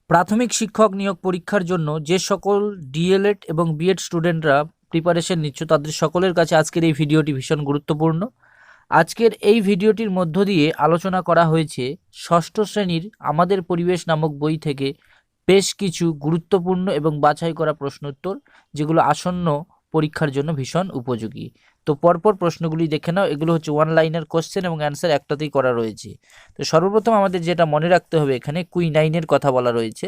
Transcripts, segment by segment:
প্রাথমিক শিক্ষক নিয়োগ পরীক্ষার জন্য যে সকল ডিএলএড এবং বিএড স্টুডেন্টরা প্রিপারেশন নিচ্ছ তাদের সকলের কাছে আজকের এই ভিডিওটি ভীষণ গুরুত্বপূর্ণ। আজকের এই ভিডিওটির মধ্য দিয়ে আলোচনা করা হয়েছে ষষ্ঠ শ্রেণীর আমাদের পরিবেশ নামক বই থেকে বেশ কিছু গুরুত্বপূর্ণ এবং বাছাই করা প্রশ্নোত্তর, যেগুলো আসন্ন পরীক্ষার জন্য ভীষণ উপযোগী। তো পরপর প্রশ্নগুলি দেখে নাও। এগুলো হচ্ছে ওয়ান লাইনার কোশ্চেন এবং অ্যান্সার একটাতেই করা রয়েছে। তো সর্বপ্রথম আমাদের যেটা মনে রাখতে হবে, এখানে কুইনাইনের কথা বলা রয়েছে।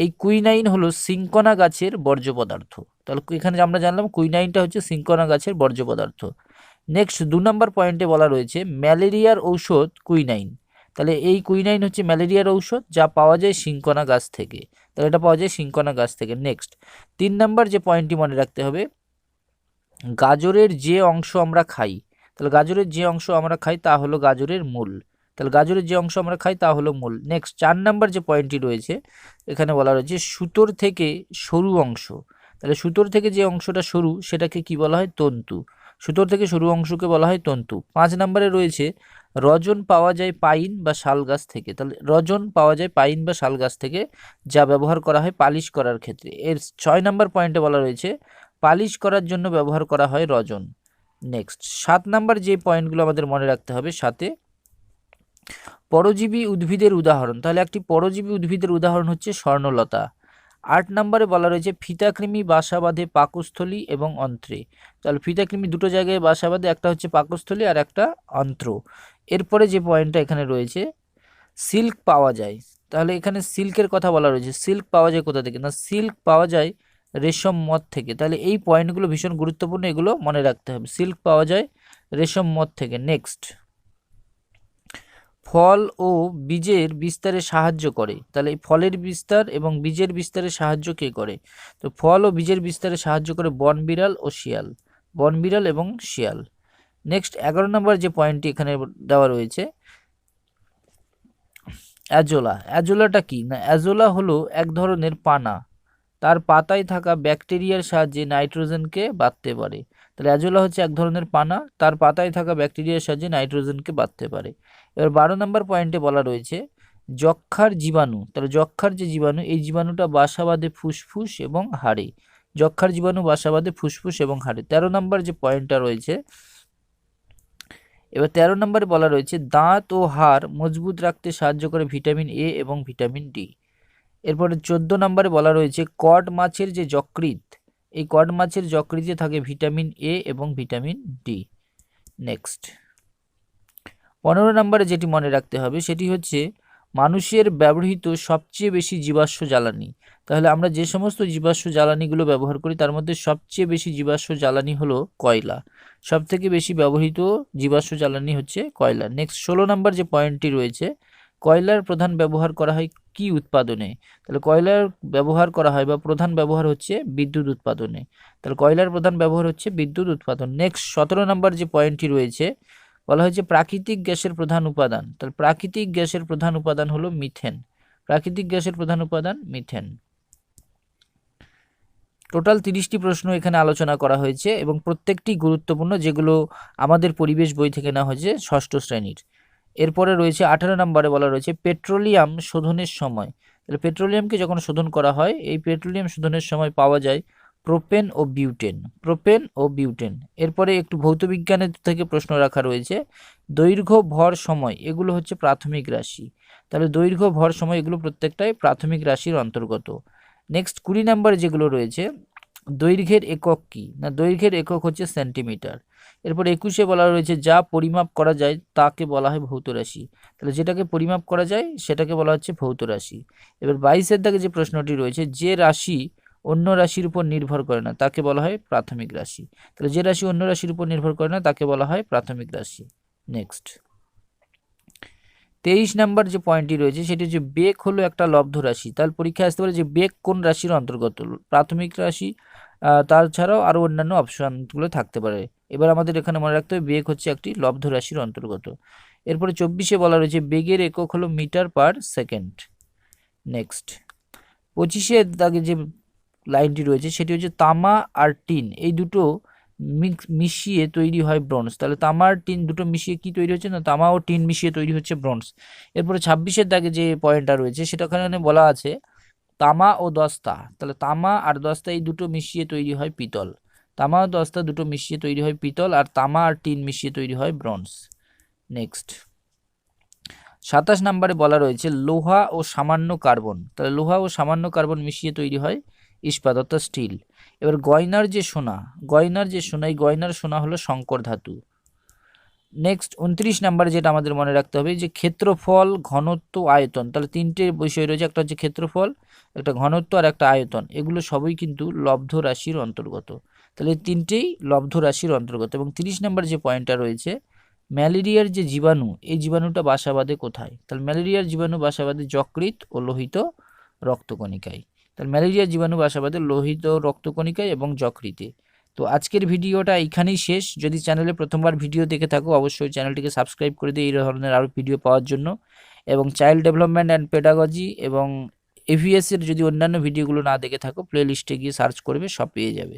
এই কুইনাইন হলো সিঙ্কোনা গাছের বর্জ্য পদার্থ। তাহলে এখানে আমরা জানলাম কুইনাইনটা হচ্ছে সিঙ্কোনা গাছের বর্জ্য পদার্থ। নেক্সট 2 নম্বর পয়েন্টে বলা রয়েছে ম্যালেরিয়ার ঔষধ কুইনাইন। তাহলে এই কুইনাইন হচ্ছে ম্যালেরিয়ার ঔষধ, যা পাওয়া যায় সিঙ্কোনা গাছ থেকে। তাহলে এটা পাওয়া যায় সিঙ্কোনা গাছ থেকে। নেক্সট 3 নম্বর যে পয়েন্টটি মনে রাখতে হবে, গাজরের যে অংশ আমরা খাই, তাহলে গাজরের যে অংশ আমরা খাই তা হলো গাজরের মূল। তাহলে গাজরের যে অংশ আমরা খাই তা হলো মূল। নেক্সট 4 নম্বর যে পয়েন্টটি রয়েছে, এখানে বলা রয়েছে সুতোর থেকে সরু অংশ। তাহলে সুতোর থেকে যে অংশটা সরু সেটাকে কি বলা হয়? তন্তু। সুতোর থেকে সরু অংশকে বলা হয় তন্তু। 5 নম্বরে রয়েছে রজন পাওয়া যায় পাইন বা শাল গাছ থেকে। তাহলে রজন পাওয়া যায় পাইন বা শাল গাছ থেকে, যা ব্যবহার করা হয় পালিশ করার ক্ষেত্রে। এর 6 নম্বর পয়েন্টে বলা রয়েছে পালিশ করার জন্য ব্যবহার করা হয় রজন। নেক্সট 7 নম্বর যে পয়েন্টগুলো আমাদের মনে রাখতে হবে, সাথে পরজীবী উদ্ভিদের উদাহরণ। তাহলে একটি পরজীবী উদ্ভিদের উদাহরণ হচ্ছে স্বর্ণলতা। 8 নম্বরে বলা রয়েছে ফিতাকৃমি বাসা বাঁধে পাকস্থলী এবং অন্ত্রে। তাহলে ফিতাকৃমি দুটো জায়গায় বাসা বাঁধে, একটা হচ্ছে পাকস্থলী আর একটা অন্ত্র। এরপরে যে পয়েন্টটা এখানে রয়েছে, সিল্ক পাওয়া যায়। তাহলে এখানে সিল্কের কথা বলা রয়েছে। সিল্ক পাওয়া যায় কোথা থেকে? না, সিল্ক পাওয়া যায় রেশম মধ থেকে। তাহলে এই পয়েন্টগুলো ভীষণ গুরুত্বপূর্ণ, এগুলো মনে রাখতে হবে। সিল্ক পাওয়া যায় রেশম মধ থেকে। নেক্সট, ফল ও বীজের বিস্তারে সাহায্য করে। তাহলে এই ফলের বিস্তার এবং বীজের বিস্তারে সাহায্য কে করে? তো ফল ও বীজের বিস্তারে সাহায্য করে বনবিড়াল ও শিয়াল। বনবিড়াল এবং শিয়াল। নেক্সট 11 নম্বর যে পয়েন্টটি এখানে দেওয়া রয়েছে, অ্যাজোলা। অ্যাজোলাটা কি? না, অ্যাজোলা হলো এক ধরনের পানা, তার পাতায় থাকা ব্যাকটেরিয়ার সাহায্যে নাইট্রোজেনকে বাঁধতে পারে। তাহলে অ্যাজোলা হচ্ছে এক ধরনের পানা, তার পাতায় থাকা ব্যাকটেরিয়ার সাহায্যে নাইট্রোজেনকে বাঁধতে পারে। এবার 12 নম্বর পয়েন্টে বলা রয়েছে যক্ষার জীবাণু। তাহলে যক্ষার যে জীবাণু, এই জীবাণুটা বাসা বাঁধে ফুসফুস এবং হাড়ে। যক্ষার জীবাণু বাসা বাঁধে ফুসফুস এবং হাড়ে। 13 নম্বর যে পয়েন্টটা রয়েছে, এবার 13 নম্বরে বলা রয়েছে দাঁত ও হাড় মজবুত রাখতে সাহায্য করে ভিটামিন এ এবং ভিটামিন ডি। এরপরে 14 নম্বরে বলা রয়েছে কড মাছের যে যকৃৎ, এই কড মাছের যকৃতে থাকে ভিটামিন এ এবং ভিটামিন ডি। নেক্সট 15 নম্বরে যেটি মনে রাখতে হবে সেটি হচ্ছে মানুষের ব্যবহৃত সবচেয়ে বেশি জীবাশ্ম জ্বালানি। তাহলে আমরা যে সমস্ত জীবাশ্ম জ্বালানিগুলো ব্যবহার করি তার মধ্যে সবচেয়ে বেশি জীবাশ্ম জ্বালানি হলো কয়লা। সব থেকে বেশি ব্যবহৃত জীবাশ্ম জ্বালানি হচ্ছে কয়লা। নেক্সট 16 নম্বর যে পয়েন্টটি রয়েছে, কয়লার প্রধান ব্যবহার করা হয় কি উৎপাদনে? তাহলে কয়লার ব্যবহার করা হয় বা প্রধান ব্যবহার হচ্ছে বিদ্যুৎ উৎপাদনে। তাহলে কয়লার প্রধান ব্যবহার হচ্ছে বিদ্যুৎ উৎপাদন। নেক্সট 17 নম্বর যে পয়েন্টটি রয়েছে, বলা হয়েছে প্রাকৃতিক গ্যাসের প্রধান উপাদান। তাহলে প্রাকৃতিক গ্যাসের প্রধান উপাদান হলো মিথেন। প্রাকৃতিক গ্যাসের প্রধান উপাদান মিথেন। টোটাল 30টি প্রশ্ন এখানে আলোচনা করা হয়েছে এবং প্রত্যেকটি গুরুত্বপূর্ণ, যেগুলো আমাদের পরিবেশ বই থেকে নেওয়া হয়েছে ষষ্ঠ শ্রেণীর। এরপরে রয়েছে 18 নম্বরে বলা রয়েছে পেট্রোলিয়াম শোধনের সময়। তাহলে পেট্রোলিয়ামকে যখন শোধন করা হয়, এই পেট্রোলিয়াম শোধনের সময় পাওয়া যায় প্রোপেন ও বিউটেন। প্রোপেন ও বিউটেন। এরপরে একটু ভৌতবিজ্ঞানের থেকে প্রশ্ন রাখা রয়েছে দৈর্ঘ্য ভর সময়, এগুলো হচ্ছে প্রাথমিক রাশি। তাহলে দৈর্ঘ্য ভর সময় এগুলো প্রত্যেকটাই প্রাথমিক রাশির অন্তর্গত। নেক্সট 20 নম্বরে যেগুলো রয়েছে, দৈর্ঘ্যের একক কি? না, দৈর্ঘ্যের একক হচ্ছে সেন্টিমিটার। এরপর 21-এ বলা রয়েছে যা পরিমাপ করা যায় তাকে বলা হয় ভৌত রাশি। তাহলে যেটাকে পরিমাপ করা যায় সেটাকে বলা হচ্ছে ভৌত রাশি। এবার 22-এর দাগে যে প্রশ্নটি রয়েছে, যে রাশি অন্য রাশির উপর নির্ভর করে না তাকে বলা হয় প্রাথমিক রাশি। তাহলে যে রাশি অন্য রাশির উপর নির্ভর করে না তাকে বলা হয় প্রাথমিক রাশি। নেক্সট 23 নম্বর যে পয়েন্টটি রয়েছে সেটি হচ্ছে বেগ হলো একটা লব্ধ রাশি। তাহলে পরীক্ষায় আসতে পারে যে বেগ কোন রাশির অন্তর্গত? প্রাথমিক রাশি, তাছাড়াও আরও অন্যান্য অপশনগুলো থাকতে পারে। এবার আমাদের এখানে মনে রাখতে হবে বেগ হচ্ছে একটি লব্ধ রাশির অন্তর্গত। এরপরে 24-এ বলা রয়েছে বেগের একক হলো মিটার পার সেকেন্ড। নেক্সট 25-এর দাগে যে লাইনটি রয়েছে সেটি হচ্ছে তামা আর টিন এই দুটো মিশিয়ে তৈরি হয় ব্রোঞ্জ। তাহলে তামা আর টিন দুটো মিশিয়ে কি তৈরি হচ্ছে? না, তামা ও টিন মিশিয়ে তৈরি হচ্ছে ব্রোঞ্জ। এরপরে 26-এর দাগে যে পয়েন্টটা রয়েছে সেটা ওখানে বলা আছে তামা ও দস্তা, তাহলে তামা আর দস্তা এই দুটো মিশিয়ে তৈরি হয় পিতল। তামা ও দস্তা দুটো মিশিয়ে তৈরি হয় পিতল, আর তামা আর টিন মিশিয়ে তৈরি হয় ব্রোঞ্জ। নেক্সট 27 নম্বরে বলা রয়েছে লোহা ও সামান্য কার্বন, তাহলে লোহা ও সামান্য কার্বন মিশিয়ে তৈরি হয় ইস্পাত অর্থাৎ স্টিল। এবার গয়নার যে সোনা, এই গয়নার সোনা হলো সংকর ধাতু। নেক্সট 29 নম্বরে যেটা আমাদের মনে রাখতে হবে যে ক্ষেত্রফল, ঘনত্ব, আয়তন, তাহলে তিনটে বিষয় রয়েছে, একটা হচ্ছে ক্ষেত্রফল, একটা ঘনত্ব আর একটা আয়তন, এগুলো সবই কিন্তু লব্ধ রাশির অন্তর্গত। তাহলে এই তিনটেই লব্ধ রাশির অন্তর্গত। এবং 30 নম্বর যে পয়েন্টটা রয়েছে ম্যালেরিয়ার যে জীবাণু, এই জীবাণুটা বাসা বাঁধে কোথায়? তাহলে ম্যালেরিয়ার জীবাণু বাসা বাঁধে যকৃৎ ও লোহিত রক্তকণিকায়। তাহলে ম্যালেরিয়ার জীবাণু বাসা বাঁধে লোহিত রক্তকণিকায় এবং যকৃতে। তো আজকের ভিডিওটা এইখানেই শেষ। যদি চ্যানেলে প্রথমবার ভিডিও দেখে থাকো অবশ্যই চ্যানেলটিকে সাবস্ক্রাইব করে দিই এই ধরনের আরও ভিডিও পাওয়ার জন্য। এবং চাইল্ড ডেভেলপমেন্ট অ্যান্ড পেডাগজি এবং এভিএস এর যদি অন্যান্য ভিডিওগুলো না দেখে থাকো প্লে লিস্টে গিয়ে সার্চ করবে, সব পেয়ে যাবে।